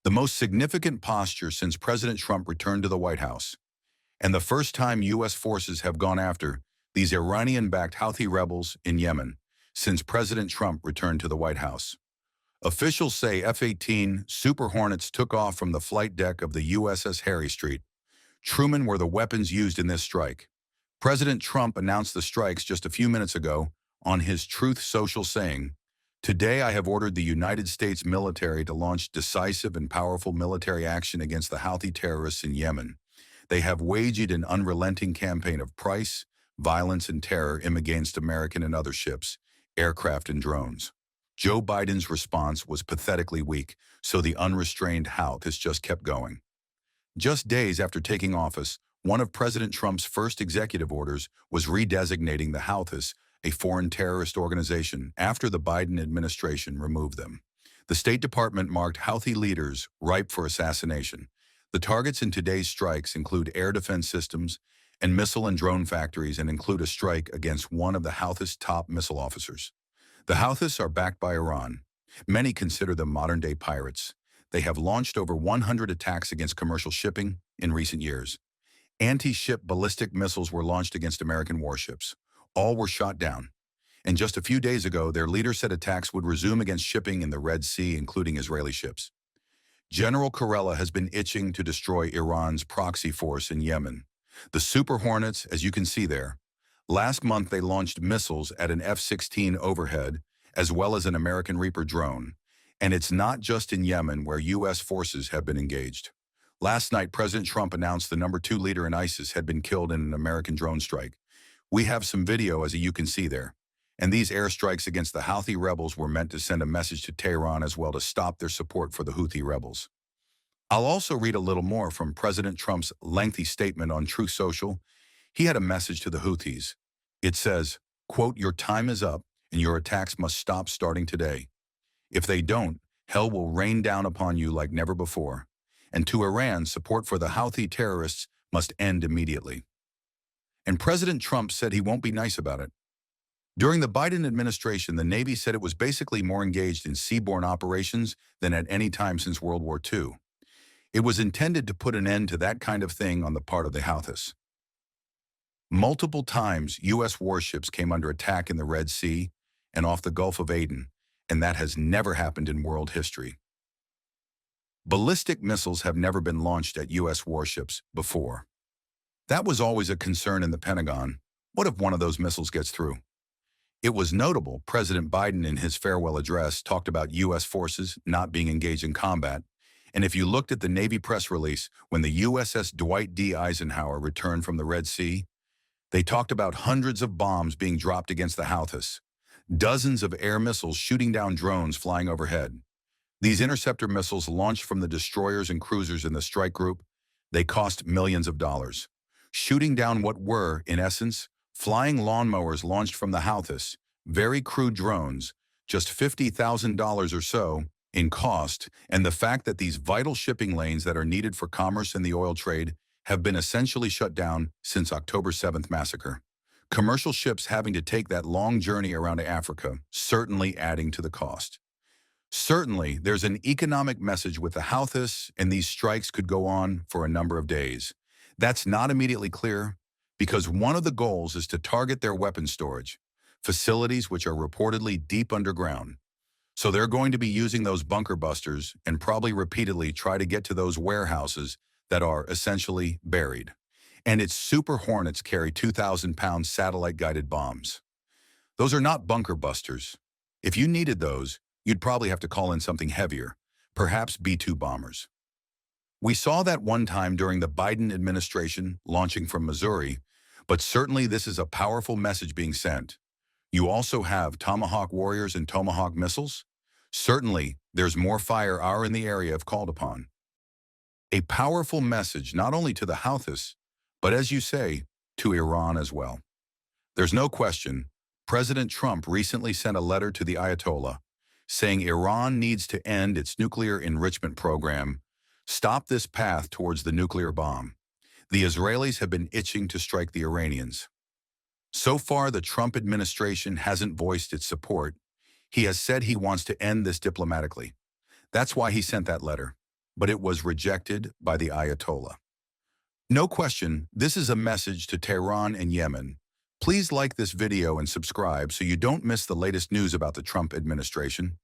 the most significant posture since President Trump returned to the White House, and the first time U.S. forces have gone after these Iranian-backed Houthi rebels in Yemen since President Trump returned to the White House. Officials say F-18 Super Hornets took off from the flight deck of the USS Harry Street. Truman were the weapons used in this strike. President Trump announced the strikes just a few minutes ago on his Truth Social, saying, "Today I have ordered the United States military to launch decisive and powerful military action against the Houthi terrorists in Yemen. They have waged an unrelenting campaign of price, violence, and terror against American and other ships, aircraft, and drones." Joe Biden's response was pathetically weak, so the unrestrained Houthis just kept going. Just days after taking office, one of President Trump's first executive orders was redesignating the Houthis a foreign terrorist organization after the Biden administration removed them. The State Department marked Houthi leaders ripe for assassination. The targets in today's strikes include air defense systems and missile and drone factories, and include a strike against one of the Houthis' top missile officers. The Houthis are backed by Iran. Many consider them modern-day pirates. They have launched over 100 attacks against commercial shipping in recent years. Anti-ship ballistic missiles were launched against American warships. All were shot down. And just a few days ago, their leader said attacks would resume against shipping in the Red Sea, including Israeli ships. General Kurilla has been itching to destroy Iran's proxy force in Yemen. The Super Hornets, as you can see there. Last month, they launched missiles at an F-16 overhead, as well as an American Reaper drone. And it's not just in Yemen where U.S. forces have been engaged. Last night, President Trump announced the #2 leader in ISIS had been killed in an American drone strike. We have some video, as you can see there. And these airstrikes against the Houthi rebels were meant to send a message to Tehran as well, to stop their support for the Houthi rebels. I'll also read a little more from President Trump's lengthy statement on Truth Social. He had a message to the Houthis. It says, quote, "Your time is up and your attacks must stop starting today. If they don't, hell will rain down upon you like never before. And to Iran, support for the Houthi terrorists must end immediately." And President Trump said he won't be nice about it. During the Biden administration, the Navy said it was basically more engaged in seaborne operations than at any time since World War II. It was intended to put an end to that kind of thing on the part of the Houthis. Multiple times, U.S. warships came under attack in the Red Sea and off the Gulf of Aden, and that has never happened in world history. Ballistic missiles have never been launched at U.S. warships before. That was always a concern in the Pentagon. What if one of those missiles gets through? It was notable President Biden in his farewell address talked about U.S. forces not being engaged in combat, and if you looked at the Navy press release when the USS Dwight D. Eisenhower returned from the Red Sea, they talked about hundreds of bombs being dropped against the Houthis, dozens of air missiles shooting down drones flying overhead. These interceptor missiles launched from the destroyers and cruisers in the strike group, they cost millions of dollars. Shooting down what were, in essence, flying lawnmowers launched from the Houthis, very crude drones, just $50,000 or so in cost, and the fact that these vital shipping lanes that are needed for commerce and the oil trade have been essentially shut down since October 7th massacre. Commercial ships having to take that long journey around Africa, certainly adding to the cost. Certainly, there's an economic message with the Houthis, and these strikes could go on for a number of days. That's not immediately clear, because one of the goals is to target their weapons storage, facilities which are reportedly deep underground. So they're going to be using those bunker busters and probably repeatedly try to get to those warehouses that are essentially buried. And its Super Hornets carry 2,000-pound satellite-guided bombs. Those are not bunker busters. If you needed those, you'd probably have to call in something heavier, perhaps B-2 bombers. We saw that one time during the Biden administration launching from Missouri, but certainly this is a powerful message being sent. You also have Tomahawk warriors and Tomahawk missiles. Certainly, there's more firepower in the area if called upon. A powerful message not only to the Houthis, but as you say, to Iran as well. There's no question, President Trump recently sent a letter to the Ayatollah saying Iran needs to end its nuclear enrichment program, stop this path towards the nuclear bomb. The Israelis have been itching to strike the Iranians. So far, the Trump administration hasn't voiced its support. He has said he wants to end this diplomatically. That's why he sent that letter. but it was rejected by the Ayatollah. No question, this is a message to Tehran and Yemen. Please like this video and subscribe so you don't miss the latest news about the Trump administration.